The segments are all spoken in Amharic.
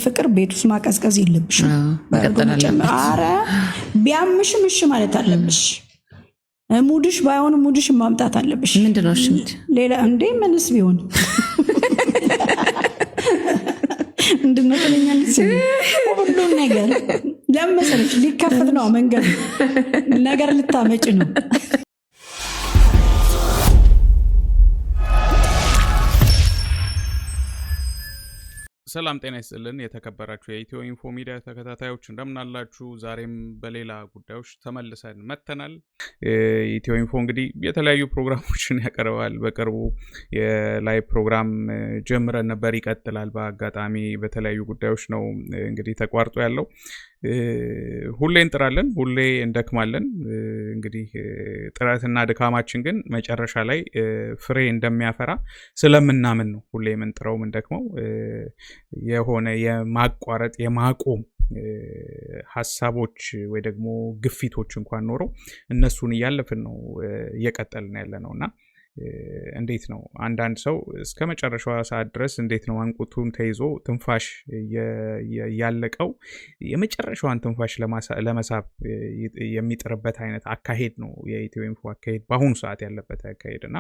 ፍቅር ቤት ውስጥ ማቀዝቀዝ የለብሽም። ኧረ ቢያምሽም እሺ ማለት አለብሽ። ሙድሽ ባይሆን ሙድሽ ማምጣት አለብሽ። ምንድነው እሺ? ሌላ እንዴ ምንስ ቢሆን እንድንመጥለኛ ሁሉን ነገር ለመሰለሽ ሊከፍት ነው መንገድ ነገር ልታመጭ ነው። ሰላም ጤና ይስጥልን። የተከበራችሁ የኢትዮ ኢንፎ ሚዲያ ተከታታዮች እንደምን አላችሁ? ዛሬም በሌላ ጉዳዮች ተመልሰን መጥተናል። ኢትዮ ኢንፎ እንግዲህ የተለያዩ ፕሮግራሞችን ያቀርባል። በቅርቡ የላይቭ ፕሮግራም ጀምረን ነበር፣ ይቀጥላል። በአጋጣሚ በተለያዩ ጉዳዮች ነው እንግዲህ ተቋርጦ ያለው። ሁሌ እንጥራለን፣ ሁሌ እንደክማለን። እንግዲህ ጥረትና ድካማችን ግን መጨረሻ ላይ ፍሬ እንደሚያፈራ ስለምናምን ነው ሁሌ የምንጥረው የምንደክመው። የሆነ የማቋረጥ የማቆም ሀሳቦች ወይ ደግሞ ግፊቶች እንኳን ኖረው እነሱን እያለፍን ነው እየቀጠልን ያለ ነው እና እንዴት ነው አንዳንድ ሰው እስከ መጨረሻዋ ሰዓት ድረስ እንዴት ነው አንቁቱን ተይዞ ትንፋሽ ያለቀው የመጨረሻዋን ትንፋሽ ለመሳብ የሚጥርበት አይነት አካሄድ ነው የኢትዮ ኢንፎ አካሄድ በአሁኑ ሰዓት ያለበት አካሄድ እና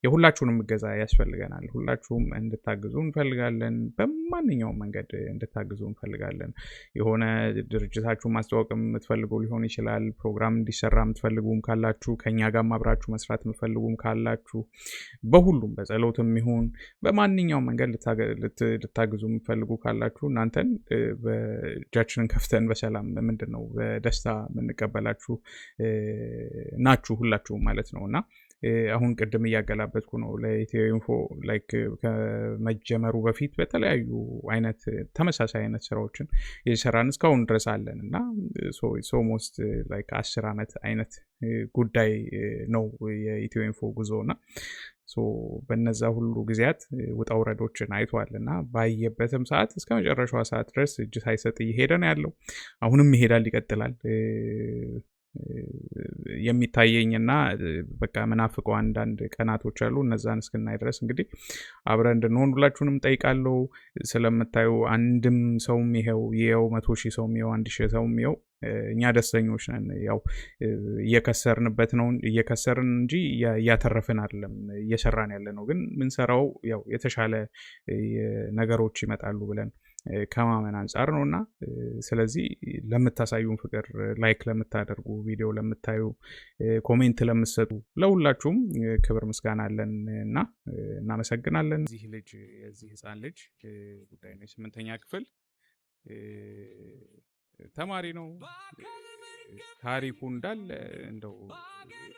የሁላችሁንም እገዛ ያስፈልገናል። ሁላችሁም እንድታግዙ እንፈልጋለን። በማንኛውም መንገድ እንድታግዙ እንፈልጋለን። የሆነ ድርጅታችሁን ማስተዋወቅ የምትፈልጉ ሊሆን ይችላል። ፕሮግራም እንዲሰራ የምትፈልጉም ካላችሁ፣ ከኛ ጋር አብራችሁ መስራት የምትፈልጉም ካላችሁ፣ በሁሉም በጸሎትም ይሁን በማንኛውም መንገድ ልታግዙ የምትፈልጉ ካላችሁ እናንተን በእጃችንን ከፍተን በሰላም ምንድነው በደስታ የምንቀበላችሁ ናችሁ ሁላችሁም ማለት ነውና አሁን ቅድም እያገላበጥኩ ነው ለኢትዮ ኢንፎ ላይክ ከመጀመሩ በፊት በተለያዩ አይነት ተመሳሳይ አይነት ስራዎችን የሰራን እስካሁን ድረስ አለን እና ሶ ሞስት ላይክ 10 ዓመት አይነት ጉዳይ ነው የኢትዮ ኢንፎ ጉዞና በነዛ ሁሉ ጊዜያት ውጣ ውረዶችን አይቷልና ባየበትም ሰዓት እስከ መጨረሻዋ ሰዓት ድረስ እጅ ሳይሰጥ እየሄደ ነው ያለው። አሁንም ይሄዳል፣ ይቀጥላል። የሚታየኝና በቃ መናፍቀው አንዳንድ ቀናቶች አሉ። እነዛን እስክናይ ድረስ እንግዲህ አብረን እንድንሆን ሁላችሁንም ጠይቃለሁ። ስለምታዩ አንድም ሰውም ይሄው 100,000 ሰውም ይሄው 1,000 ሰውም ይሄው እኛ ደስተኞች ነን። ያው እየከሰርንበት ነው እየከሰርን እንጂ እያተረፍን አይደለም እየሰራን ያለ ነው። ግን ምንሰራው ያው የተሻለ ነገሮች ይመጣሉ ብለን ከማመን አንጻር ነውና ስለዚህ ለምታሳዩን ፍቅር፣ ላይክ ለምታደርጉ፣ ቪዲዮ ለምታዩ፣ ኮሜንት ለምትሰጡ ለሁላችሁም ክብር ምስጋና አለን እና እናመሰግናለን። የዚህ ህፃን ልጅ ጉዳይ ነው። 8ኛ ክፍል ተማሪ ነው። ታሪኩ እንዳለ እንደው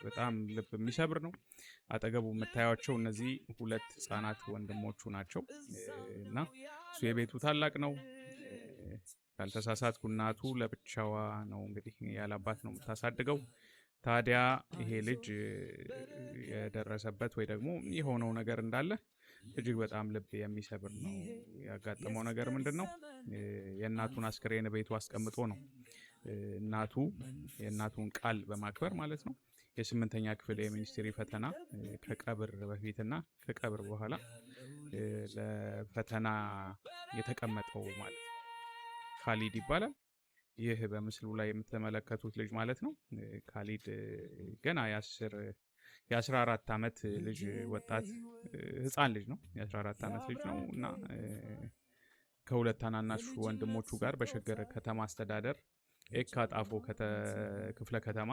በጣም ልብ የሚሰብር ነው። አጠገቡ የምታዩቸው እነዚህ 2 ህፃናት ወንድሞቹ ናቸው እና እሱ የቤቱ ታላቅ ነው። ካልተሳሳትኩ እናቱ ለብቻዋ ነው እንግዲህ ያላባት ነው የምታሳድገው። ታዲያ ይሄ ልጅ የደረሰበት ወይ ደግሞ የሆነው ነገር እንዳለ እጅግ በጣም ልብ የሚሰብር ነው። ያጋጠመው ነገር ምንድነው? የእናቱን አስክሬን ቤቱ አስቀምጦ ነው እናቱ የእናቱን ቃል በማክበር ማለት ነው የ8ኛ ክፍል የሚኒስትሪ ፈተና ከቀብር በፊትና ከቀብር በኋላ ለፈተና የተቀመጠው ማለት ነው። ካሊድ ይባላል። ይህ በምስሉ ላይ የምትመለከቱት ልጅ ማለት ነው። ካሊድ ገና የ14 ዓመት ልጅ ወጣት ህፃን ልጅ ነው። የ14 ዓመት ልጅ ነው እና ከ2 ታናናሽ ወንድሞቹ ጋር በሸገር ከተማ አስተዳደር ኤካ ጣፎ ክፍለ ከተማ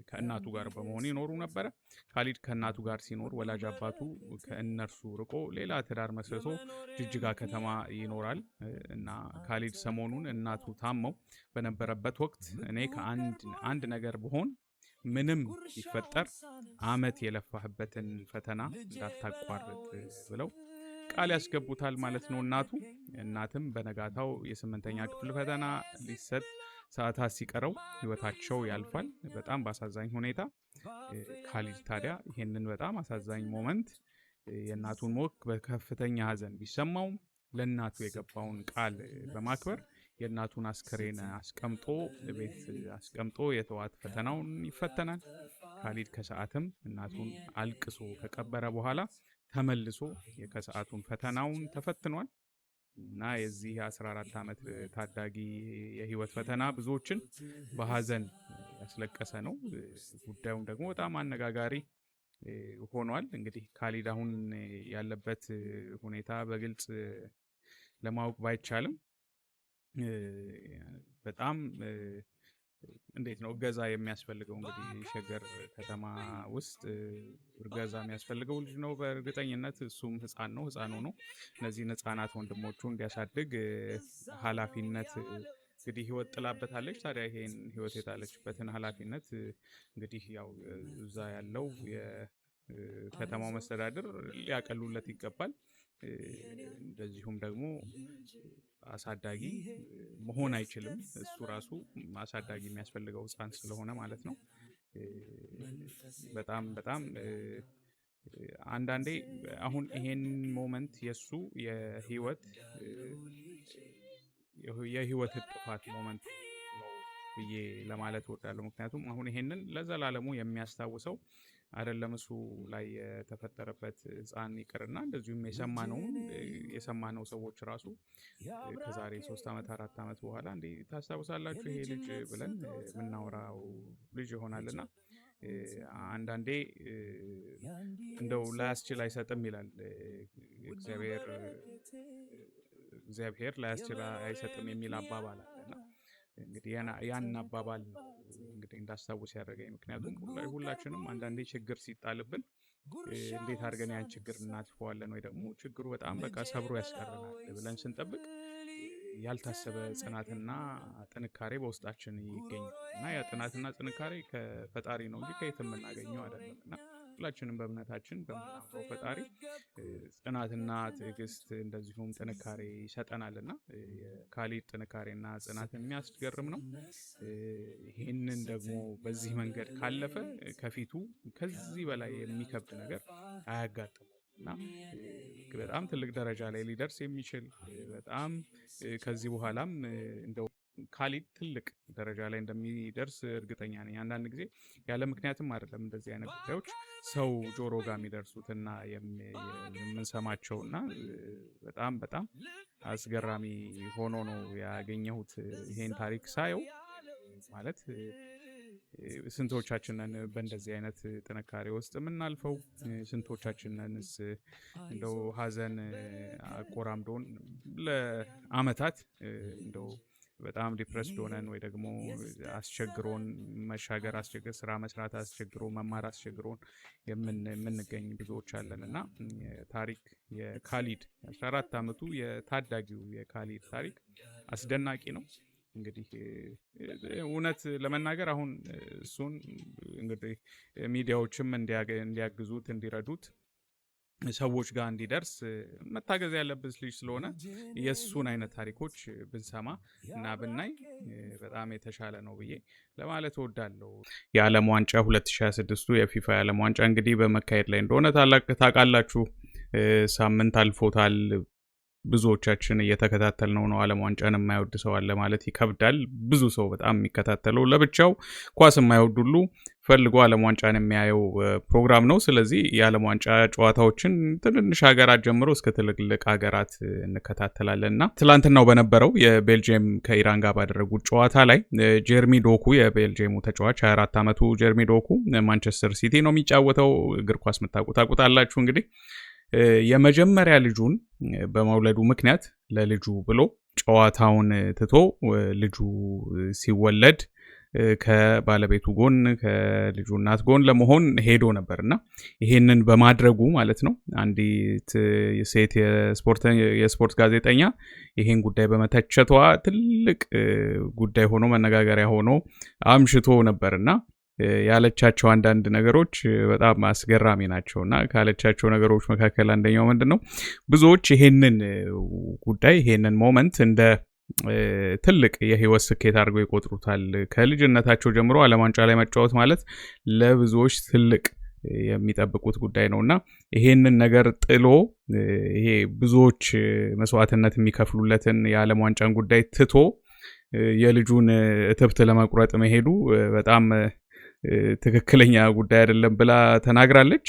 ከእናቱ ጋር በመሆን ይኖሩ ነበረ። ካሊድ ከእናቱ ጋር ሲኖር ወላጅ አባቱ ከእነርሱ ርቆ ሌላ ትዳር መስርቶ ጅጅጋ ከተማ ይኖራል እና ካሊድ ሰሞኑን እናቱ ታመው በነበረበት ወቅት እኔ ከአንድ ነገር ብሆን ምንም ይፈጠር አመት የለፋህበትን ፈተና እንዳታቋርጥ ብለው ቃል ያስገቡታል ማለት ነው እናትም በነጋታው የ8ኛ ክፍል ፈተና ሊሰጥ ሰዓታት ሲቀረው ህይወታቸው ያልፋል በጣም በአሳዛኝ ሁኔታ። ካሊድ ታዲያ ይሄንን በጣም አሳዛኝ ሞመንት የእናቱን ሞት በከፍተኛ ሀዘን ቢሰማውም ለእናቱ የገባውን ቃል በማክበር የእናቱን አስከሬን አስቀምጦ የተዋት ፈተናውን ይፈተናል። ካሊድ ከሰዓትም እናቱን አልቅሶ ከቀበረ በኋላ ተመልሶ የከሰዓቱን ፈተናውን ተፈትኗል። እና የዚህ 14 ዓመት ታዳጊ የህይወት ፈተና ብዙዎችን በሀዘን ያስለቀሰ ነው። ጉዳዩም ደግሞ በጣም አነጋጋሪ ሆኗል። እንግዲህ ካሊድ አሁን ያለበት ሁኔታ በግልጽ ለማወቅ ባይቻልም በጣም እንዴት ነው እገዛ የሚያስፈልገው? እንግዲህ ሸገር ከተማ ውስጥ እገዛ የሚያስፈልገው ልጅ ነው በእርግጠኝነት። እሱም ህፃን ነው። እነዚህን ህፃናት ወንድሞቹ እንዲያሳድግ ኃላፊነት እንግዲህ ህይወት ጥላበታለች። ታዲያ ይሄን ህይወት የጣለችበትን ኃላፊነት እንግዲህ ያው እዛ ያለው የከተማው መስተዳድር ሊያቀሉለት ይገባል። እንደዚሁም ደግሞ አሳዳጊ መሆን አይችልም። እሱ ራሱ አሳዳጊ የሚያስፈልገው ህፃን ስለሆነ ማለት ነው። በጣም አንዳንዴ አሁን ይሄን ሞመንት የሱ የህይወት ጥፋት ሞመንት ነው ብዬ ለማለት እወዳለሁ። ምክንያቱም አሁን ይሄንን ለዘላለሙ የሚያስታውሰው አይደለም እሱ ላይ የተፈጠረበት ህፃን ይቅርና እንደዚሁም የሰማነው ሰዎች ራሱ ከዛሬ 3 ዓመት 4 ዓመት በኋላ እንዴ ታስታውሳላችሁ ይሄ ልጅ ብለን የምናወራው ልጅ ይሆናልና አንዳንዴ እንደው ላያስችል አይሰጥም ይላል እግዚአብሔር ላያስችል አይሰጥም የሚል አባባል አለና እንግዲህ ያን አባባል ነው እንግዲህ እንዳስታውስ ያደረገኝ። ምክንያቱም ሁላችንም አንዳንዴ ችግር ሲጣልብን እንዴት አድርገን ያን ችግር እናጥፈዋለን ወይ ደግሞ ችግሩ በጣም በቃ ሰብሮ ያስቀረናል ብለን ስንጠብቅ ያልታሰበ ጽናትና ጥንካሬ በውስጣችን ይገኛል እና ያ ጽናትና ጥንካሬ ከፈጣሪ ነው እንጂ ከየትም የምናገኘው አይደለም። እና ሁላችንም በእምነታችን በምናምነው ፈጣሪ ጽናትና ትዕግስት እንደዚሁም ጥንካሬ ይሰጠናልና የካሊድ ጥንካሬና ጽናት የሚያስገርም ነው። ይህንን ደግሞ በዚህ መንገድ ካለፈ ከፊቱ ከዚህ በላይ የሚከብድ ነገር አያጋጥመው እና በጣም ትልቅ ደረጃ ላይ ሊደርስ የሚችል በጣም ከዚህ በኋላም እንደው ካሊድ ትልቅ ደረጃ ላይ እንደሚደርስ እርግጠኛ ነኝ። አንዳንድ ጊዜ ያለ ምክንያትም አይደለም እንደዚህ አይነት ጉዳዮች ሰው ጆሮ ጋር የሚደርሱትና የምንሰማቸውና በጣም አስገራሚ ሆኖ ነው ያገኘሁት ይሄን ታሪክ ሳየው። ማለት ስንቶቻችንን በእንደዚህ አይነት ጥንካሬ ውስጥ የምናልፈው? ስንቶቻችንንስ እንደው ሀዘን አቆራምዶን ለአመታት እንደው በጣም ዲፕረስድ ሆነን ወይ ደግሞ አስቸግሮን መሻገር ስራ መስራት አስቸግሮ መማር አስቸግሮን የምንገኝ ብዙዎች አለን እና ታሪክ የካሊድ 14 ዓመቱ የታዳጊው የካሊድ ታሪክ አስደናቂ ነው። እንግዲህ እውነት ለመናገር አሁን እሱን እንግዲህ ሚዲያዎችም እንዲያግዙት እንዲረዱት ሰዎች ጋር እንዲደርስ መታገዝ ያለበት ልጅ ስለሆነ የሱን አይነት ታሪኮች ብንሰማ እና ብናይ በጣም የተሻለ ነው ብዬ ለማለት እወዳለሁ። የዓለም ዋንጫ 2026 የፊፋ የዓለም ዋንጫ እንግዲህ በመካሄድ ላይ እንደሆነ ታውቃላችሁ። ሳምንት አልፎታል። ብዙዎቻችን እየተከታተልነው ነው። ዓለም ዋንጫን የማይወድ ሰው አለ ማለት ይከብዳል። ብዙ ሰው በጣም የሚከታተለው ለብቻው ኳስ የማይወድ ሁሉ ፈልጎ ዓለም ዋንጫን የሚያየው ፕሮግራም ነው። ስለዚህ የዓለም ዋንጫ ጨዋታዎችን ትንንሽ ሀገራት ጀምሮ እስከ ትልልቅ ሀገራት እንከታተላለንና ትላንትናው በነበረው የቤልጂየም ከኢራን ጋር ባደረጉት ጨዋታ ላይ ጀርሚ ዶኩ የቤልጂየሙ ተጫዋች 24 ዓመቱ ጀርሚ ዶኩ ማንቸስተር ሲቲ ነው የሚጫወተው። እግር ኳስ ታውቁታላችሁ እንግዲህ የመጀመሪያ ልጁን በመውለዱ ምክንያት ለልጁ ብሎ ጨዋታውን ትቶ ልጁ ሲወለድ ከባለቤቱ ጎን ከልጁ እናት ጎን ለመሆን ሄዶ ነበርና ይሄንን በማድረጉ ማለት ነው አንዲት ሴት የስፖርት ጋዜጠኛ ይሄን ጉዳይ በመተቸቷ ትልቅ ጉዳይ ሆኖ መነጋገሪያ ሆኖ አምሽቶ ነበርና ያለቻቸው አንዳንድ ነገሮች በጣም አስገራሚ ናቸውና ካለቻቸው ነገሮች መካከል አንደኛው ምንድነው ብዙዎች ይሄንን ጉዳይ ይሄንን ሞመንት እንደ ትልቅ የህይወት ስኬት አድርገው ይቆጥሩታል። ከልጅነታቸው ጀምሮ ዓለም ዋንጫ ላይ መጫወት ማለት ለብዙዎች ትልቅ የሚጠብቁት ጉዳይ ነውና ይሄንን ነገር ጥሎ ይሄ ብዙዎች መስዋዕትነት የሚከፍሉለትን የዓለም ዋንጫን ጉዳይ ትቶ የልጁን እትብት ለመቁረጥ መሄዱ በጣም ትክክለኛ ጉዳይ አይደለም ብላ ተናግራለች።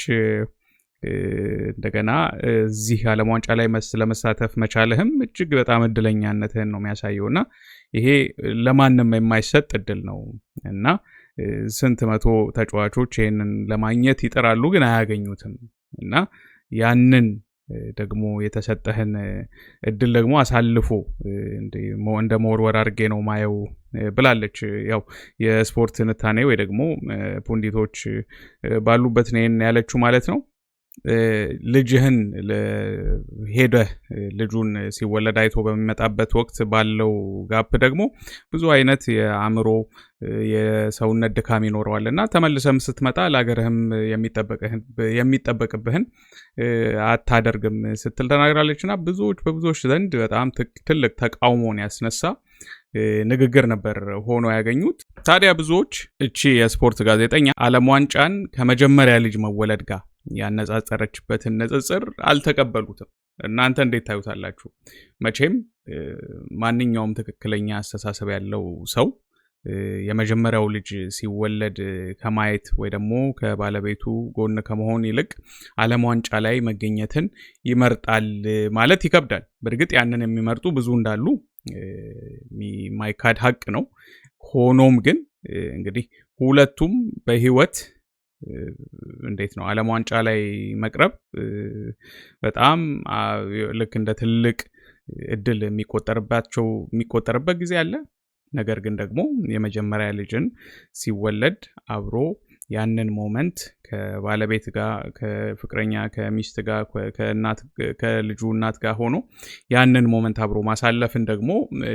እንደገና እዚህ ዓለም ዋንጫ ላይ ለመሳተፍ መቻልህም እጅግ በጣም እድለኛነትህን ነው የሚያሳየውና ይሄ ለማንም የማይሰጥ እድል ነው እና ስንት መቶ ተጫዋቾች ይሄንን ለማግኘት ይጥራሉ ግን አያገኙትም እና ያንን ደግሞ የተሰጠህን እድል ደግሞ አሳልፎ እንደ መወርወር አድርጌ ነው ማየው ብላለች። ያው የስፖርት ትንታኔ ወይ ደግሞ ፑንዲቶች ባሉበት ነው ያለችው ማለት ነው። ልጅህን ሄደህ ልጁን ሲወለድ አይቶ በሚመጣበት ወቅት ባለው ጋፕ ደግሞ ብዙ አይነት የአእምሮ የሰውነት ድካም ይኖረዋል እና ተመልሰም ስትመጣ ለሀገርህም የሚጠበቅብህን አታደርግም ስትል ተናግራለች እና በብዙዎች ዘንድ በጣም ትልቅ ተቃውሞን ያስነሳ ንግግር ነበር ሆኖ ያገኙት። ታዲያ ብዙዎች እቺ የስፖርት ጋዜጠኛ ዓለም ዋንጫን ከመጀመሪያ ልጅ መወለድ ጋር ያነጻጸረችበትን ንጽጽር አልተቀበሉትም። እናንተ እንዴት ታዩታላችሁ? መቼም ማንኛውም ትክክለኛ አስተሳሰብ ያለው ሰው የመጀመሪያው ልጅ ሲወለድ ከማየት ወይ ደግሞ ከባለቤቱ ጎን ከመሆን ይልቅ ዓለም ዋንጫ ላይ መገኘትን ይመርጣል ማለት ይከብዳል። በእርግጥ ያንን የሚመርጡ ብዙ እንዳሉ ማይካድ ሀቅ ነው። ሆኖም ግን እንግዲህ ሁለቱም በህይወት እንዴት ነው ዓለም ዋንጫ ላይ መቅረብ በጣም ልክ እንደ ትልቅ እድል የሚቆጠርበት ጊዜ አለ። ነገር ግን ደግሞ የመጀመሪያ ልጅን ሲወለድ አብሮ ያንን ሞመንት ከባለቤት ጋር ከፍቅረኛ ከሚስት ጋር ከልጁ እናት ጋር ሆኖ ያንን ሞመንት አብሮ ማሳለፍን ደግሞ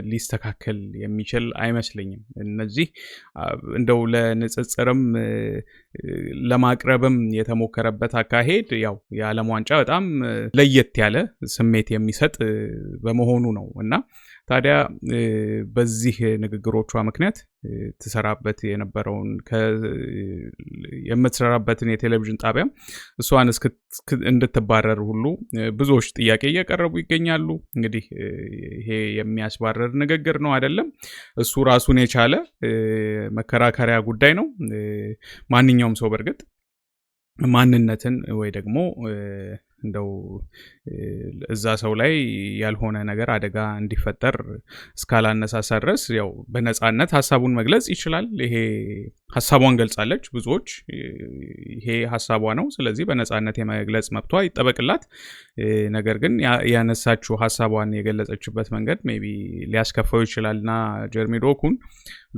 ሊስተካከል የሚችል አይመስለኝም። እነዚህ እንደው ለንጽጽርም ለማቅረብም የተሞከረበት አካሄድ ያው የዓለም ዋንጫ በጣም ለየት ያለ ስሜት የሚሰጥ በመሆኑ ነው እና ታዲያ በዚህ ንግግሮቿ ምክንያት ትሰራበት የነበረውን የምትሰራበትን የቴሌቪዥን ጣቢያ እሷን እንድትባረር ሁሉ ብዙዎች ጥያቄ እያቀረቡ ይገኛሉ። እንግዲህ ይሄ የሚያስባረር ንግግር ነው አይደለም፣ እሱ ራሱን የቻለ መከራከሪያ ጉዳይ ነው። ማንኛውም ሰው በእርግጥ ማንነትን ወይ ደግሞ እንደው እዛ ሰው ላይ ያልሆነ ነገር አደጋ እንዲፈጠር እስካላነሳሳ ድረስ ያው በነጻነት ሀሳቡን መግለጽ ይችላል። ይሄ ሀሳቧን ገልጻለች፣ ብዙዎች ይሄ ሀሳቧ ነው፣ ስለዚህ በነጻነት የመግለጽ መብቷ ይጠበቅላት። ነገር ግን ያነሳችው ሀሳቧን የገለጸችበት መንገድ ሜቢ ሊያስከፋው ይችላልና ጀርሚ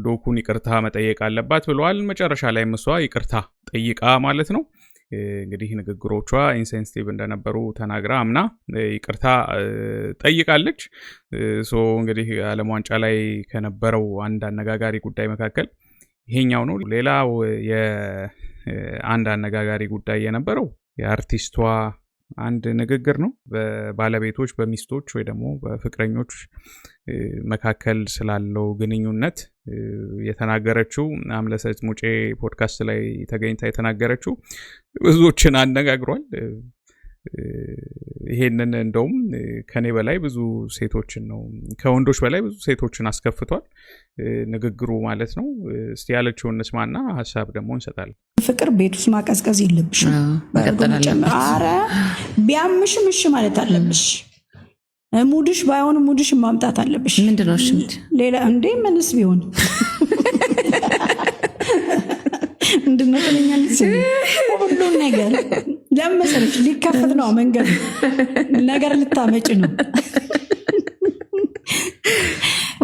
ዶኩን ይቅርታ መጠየቅ አለባት ብለዋል። መጨረሻ ላይ እሷ ይቅርታ ጠይቃ ማለት ነው እንግዲህ ንግግሮቿ ኢንሴንሲቲቭ እንደነበሩ ተናግራ አምና ይቅርታ ጠይቃለች። እንግዲህ ዓለም ዋንጫ ላይ ከነበረው አንድ አነጋጋሪ ጉዳይ መካከል ይሄኛው ነው። ሌላው የአንድ አነጋጋሪ ጉዳይ የነበረው የአርቲስቷ አንድ ንግግር ነው። በባለቤቶች በሚስቶች ወይ ደግሞ በፍቅረኞች መካከል ስላለው ግንኙነት የተናገረችው አምለሰት ሙጬ ፖድካስት ላይ ተገኝታ የተናገረችው ብዙዎችን አነጋግሯል። ይሄንን እንደውም ከኔ በላይ ብዙ ሴቶችን ነው ከወንዶች በላይ ብዙ ሴቶችን አስከፍቷል ንግግሩ ማለት ነው። እስቲ ያለችውን እንስማና ሐሳብ ደግሞ እንሰጣለን። ፍቅር ቤት ውስጥ ማቀዝቀዝ የለብሽም። ኧረ ቢያምሽም እሺ ማለት አለብሽ። ሙድሽ ባይሆን ሙድሽ ማምጣት አለብሽ። ምንድነው እሺ? ሌላ እንዴ ምንስ ቢሆን ምንድነው ተለኛለች ሁሉን ነገር ለምሳሌ ሊከፈት ነው መንገድ ነገር ልታመጭ ነው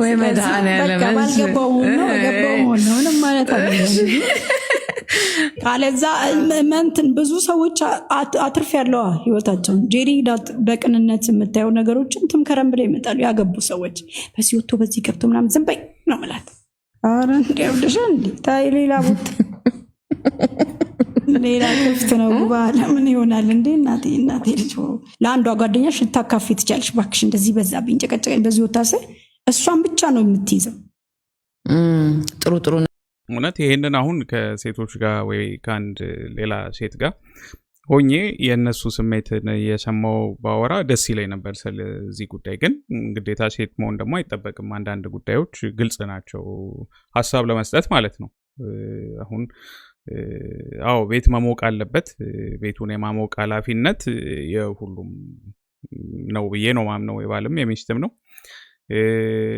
ወይ መድኃኒዓለም ገባው ነው ምንም ማለት አይደለም። ካለዛ መንትን ብዙ ሰዎች አትርፍ ያለው ህይወታቸውን ጄሪ በቅንነት የምታየው ነገሮችን ትምከረም ብለው ይመጣሉ። ያገቡ ሰዎች በዚህ ወጥቶ በዚህ ገብቶ ምናምን ዝም በይ ነው ማለት። አረ እንደውልሽ እንዴ ታይ ሌላ ቦታ ሌላ ክፍት ነው ባለ ምን ይሆናል እንዴ? እናቴ ልጅ ለአንዷ ጓደኛሽ ልታካፊ ትቻለሽ። ባክሽ እንደዚህ በዛብኝ ጨቀጨቀኝ በዚህ ወጣሰ እሷን ብቻ ነው የምትይዘው። ጥሩ እውነት ይሄንን አሁን ከሴቶች ጋር ወይ ከአንድ ሌላ ሴት ጋር ሆኜ የእነሱ ስሜትን የሰማው ባወራ ደስ ይለኝ ነበር። ስለዚህ ጉዳይ ግን ግዴታ ሴት መሆን ደግሞ አይጠበቅም። አንዳንድ ጉዳዮች ግልጽ ናቸው ሀሳብ ለመስጠት ማለት ነው። አሁን አዎ ቤት መሞቅ አለበት። ቤቱን የማሞቅ ኃላፊነት የሁሉም ነው ብዬ ነው ማምነው፣ የባልም የሚስትም ነው።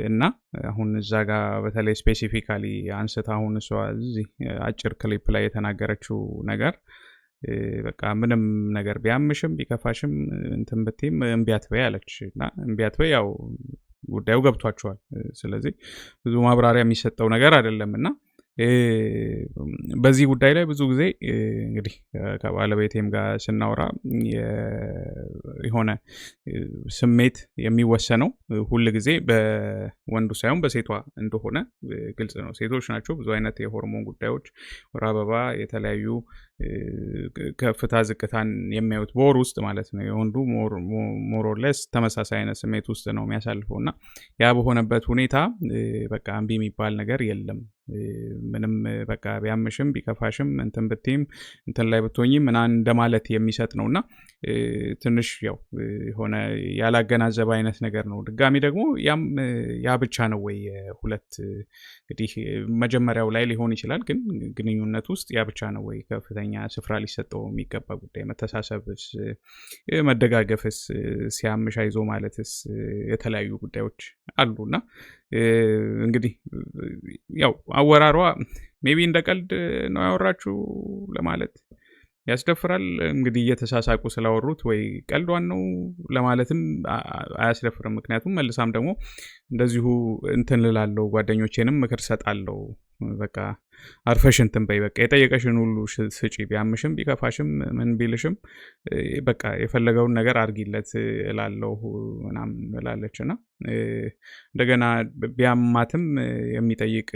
እና አሁን እዛ ጋር በተለይ ስፔሲፊካሊ አንስታ አሁን እሷ እዚህ አጭር ክሊፕ ላይ የተናገረችው ነገር በቃ ምንም ነገር ቢያምሽም ቢከፋሽም እንትን ብትይም እምቢ አትበይ አለች። እና እምቢ አትበይ ያው ጉዳዩ ገብቷቸዋል። ስለዚህ ብዙ ማብራሪያ የሚሰጠው ነገር አይደለም። እና በዚህ ጉዳይ ላይ ብዙ ጊዜ እንግዲህ ከባለቤቴም ጋር ስናወራ የሆነ ስሜት የሚወሰነው ሁል ጊዜ በወንዱ ሳይሆን በሴቷ እንደሆነ ግልጽ ነው። ሴቶች ናቸው ብዙ አይነት የሆርሞን ጉዳዮች፣ ወር አበባ፣ የተለያዩ ከፍታ ዝቅታን የሚያዩት በወር ውስጥ ማለት ነው። የወንዱ ሞሮሌስ ተመሳሳይ አይነት ስሜት ውስጥ ነው የሚያሳልፈው። እና ያ በሆነበት ሁኔታ በቃ እምቢ የሚባል ነገር የለም። ምንም በቃ ቢያምሽም ቢከፋሽም እንትን ብትይም እንትን ላይ ብትሆኝም ምናምን እንደማለት የሚሰጥ ነው። እና ትንሽ ያው የሆነ ያላገናዘበ አይነት ነገር ነው። ድጋሚ ደግሞ ያ ብቻ ነው ወይ ሁለት እንግዲህ መጀመሪያው ላይ ሊሆን ይችላል፣ ግን ግንኙነት ውስጥ ያ ብቻ ነው ወይ ከፍተኛ ስፍራ ሊሰጠው የሚገባ ጉዳይ? መተሳሰብስ፣ መደጋገፍስ፣ ሲያምሽ አይዞ ማለትስ የተለያዩ ጉዳዮች አሉና እንግዲህ ያው አወራሯ ሜቢ እንደ ቀልድ ነው ያወራችሁ ለማለት ያስደፍራል። እንግዲህ እየተሳሳቁ ስላወሩት ወይ ቀልዷን ነው ለማለትም አያስደፍርም። ምክንያቱም መልሳም ደግሞ እንደዚሁ እንትን ልላለው ጓደኞቼንም ምክር ሰጣለው፣ በቃ አርፈሽ እንትን በይ፣ በቃ የጠየቀሽን ሁሉ ስጪ፣ ቢያምሽም ቢከፋሽም ምን ቢልሽም በቃ የፈለገውን ነገር አድርጊለት እላለሁ ምናምን ብላለች። እና እንደገና ቢያማትም የሚጠይቅ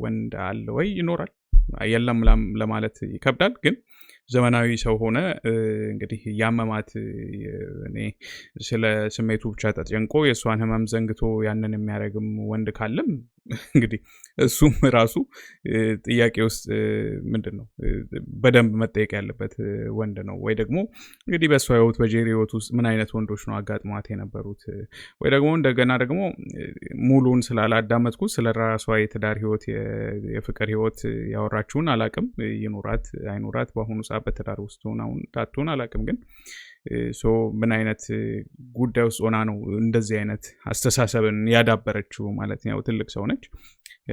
ወንድ አለ ወይ? ይኖራል። የለም ለማለት ይከብዳል። ግን ዘመናዊ ሰው ሆነ እንግዲህ ያመማት እኔ ስለ ስሜቱ ብቻ ተጨንቆ የእሷን ህመም ዘንግቶ ያንን የሚያደርግም ወንድ ካለም እንግዲህ እሱም ራሱ ጥያቄ ውስጥ ምንድን ነው በደንብ መጠየቅ ያለበት ወንድ ነው ወይ? ደግሞ እንግዲህ በእሷ ህይወት በጄሪ ህይወት ውስጥ ምን አይነት ወንዶች ነው አጋጥሟት የነበሩት? ወይ ደግሞ እንደገና ደግሞ ሙሉን ስላላዳመጥኩት ስለ ራሷ የትዳር ህይወት የፍቅር ህይወት ያወራችሁን አላቅም። ይኑራት አይኑራት በአሁኑ ሰዓት በትዳር ውስጥ ሆና አሁን ታቱን አላቅም። ግን ምን አይነት ጉዳይ ውስጥ ሆና ነው እንደዚህ አይነት አስተሳሰብን ያዳበረችው ማለት ነው? ትልቅ ሰው ነች።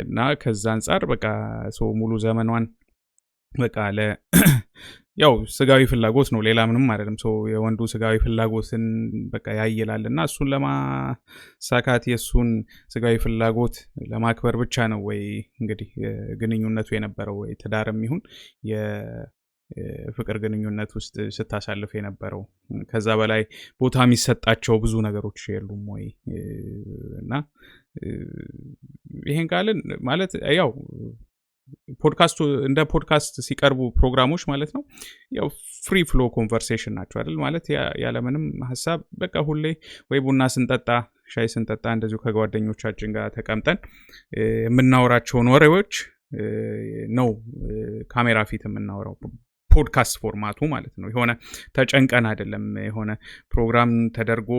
እና ከዛ አንጻር በቃ ሙሉ ዘመኗን በቃ ያው ስጋዊ ፍላጎት ነው፣ ሌላ ምንም አይደለም። የወንዱ ስጋዊ ፍላጎትን በቃ ያይላል እና እሱን ለማሳካት የእሱን ስጋዊ ፍላጎት ለማክበር ብቻ ነው ወይ እንግዲህ ግንኙነቱ የነበረው? ወይ ትዳርም ይሁን የፍቅር ግንኙነት ውስጥ ስታሳልፍ የነበረው? ከዛ በላይ ቦታ የሚሰጣቸው ብዙ ነገሮች የሉም ወይ? እና ይሄን ቃልን ማለት ያው ፖድካስቱ እንደ ፖድካስት ሲቀርቡ ፕሮግራሞች ማለት ነው ያው ፍሪ ፍሎ ኮንቨርሴሽን ናቸው አይደል? ማለት ያለምንም ሀሳብ በቃ ሁሌ ወይ ቡና ስንጠጣ ሻይ ስንጠጣ እንደዚሁ ከጓደኞቻችን ጋር ተቀምጠን የምናወራቸውን ወሬዎች ነው ካሜራ ፊት የምናወራው። ፖድካስት ፎርማቱ ማለት ነው። የሆነ ተጨንቀን አይደለም፣ የሆነ ፕሮግራም ተደርጎ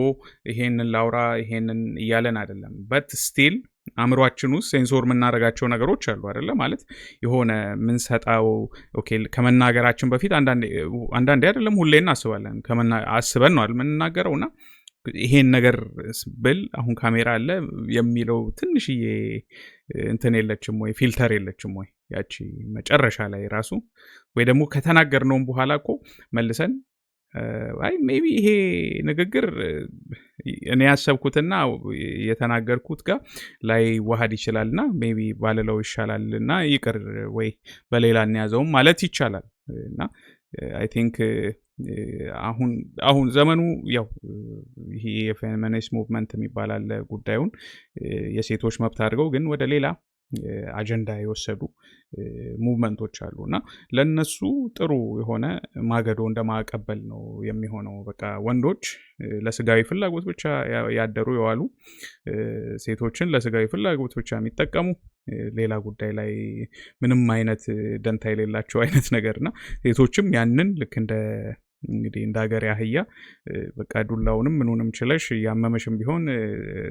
ይሄንን ላውራ ይሄንን እያለን አይደለም። በት ስቲል አእምሯችን ውስጥ ሴንሶር የምናደርጋቸው ነገሮች አሉ አይደለ? ማለት የሆነ ምንሰጣው ኦኬ ከመናገራችን በፊት አንዳንዴ አይደለም ሁሌ እናስባለን፣ አስበን ነው የምንናገረው። እና ይሄን ነገር ብል አሁን ካሜራ አለ የሚለው ትንሽዬ እንትን የለችም ወይ? ፊልተር የለችም ወይ? ያቺ መጨረሻ ላይ ራሱ ወይ ደግሞ ከተናገርነውም በኋላ እኮ መልሰን አይ ሜቢ ይሄ ንግግር እኔ ያሰብኩትና የተናገርኩት ጋር ላይ ዋሃድ ይችላልና ሜቢ ባለለው ይሻላልና ይቅር ወይ በሌላ እንያዘውም ማለት ይቻላል። እና አይ ቲንክ አሁን ዘመኑ ያው ይሄ የፌሚኒስት ሙቭመንት የሚባል አለ። ጉዳዩን የሴቶች መብት አድርገው ግን ወደ ሌላ አጀንዳ የወሰዱ ሙቭመንቶች አሉ እና ለነሱ ጥሩ የሆነ ማገዶ እንደማቀበል ነው የሚሆነው። በቃ ወንዶች ለስጋዊ ፍላጎት ብቻ ያደሩ የዋሉ ሴቶችን ለስጋዊ ፍላጎት ብቻ የሚጠቀሙ ሌላ ጉዳይ ላይ ምንም አይነት ደንታ የሌላቸው አይነት ነገርና ሴቶችም ያንን ልክ እንግዲህ እንደ ሀገር ያህያ በቃ ዱላውንም ምኑንም ችለሽ ያመመሽም ቢሆን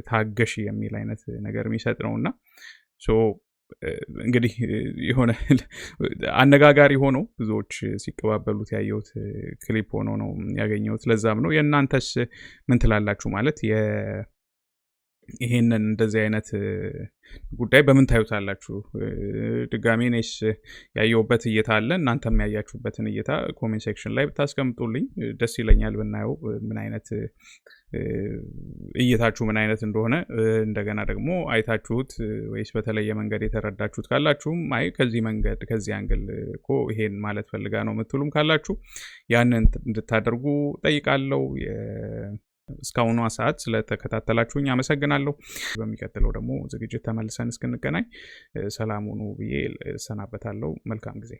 ታገሽ የሚል አይነት ነገር የሚሰጥ ነውና እንግዲህ የሆነ አነጋጋሪ ሆኖ ብዙዎች ሲቀባበሉት ያየሁት ክሊፕ ሆኖ ነው ያገኘሁት። ለዛም ነው። የእናንተስ ምን ትላላችሁ? ማለት ይሄንን እንደዚህ አይነት ጉዳይ በምን ታዩታላችሁ? ድጋሜ እኔስ ያየሁበት እይታ አለ፣ እናንተም ያያችሁበትን እይታ ኮሜንት ሴክሽን ላይ ብታስቀምጡልኝ ደስ ይለኛል ብናየው ምን አይነት እይታችሁ ምን አይነት እንደሆነ። እንደገና ደግሞ አይታችሁት ወይስ በተለየ መንገድ የተረዳችሁት ካላችሁም አይ ከዚህ መንገድ ከዚህ አንግል እኮ ይሄን ማለት ፈልጋ ነው የምትሉም ካላችሁ ያንን እንድታደርጉ ጠይቃለሁ። እስካሁኗ ሰዓት ስለተከታተላችሁኝ አመሰግናለሁ። በሚቀጥለው ደግሞ ዝግጅት ተመልሰን እስክንገናኝ ሰላም ሁኑ ብዬ እሰናበታለሁ። መልካም ጊዜ።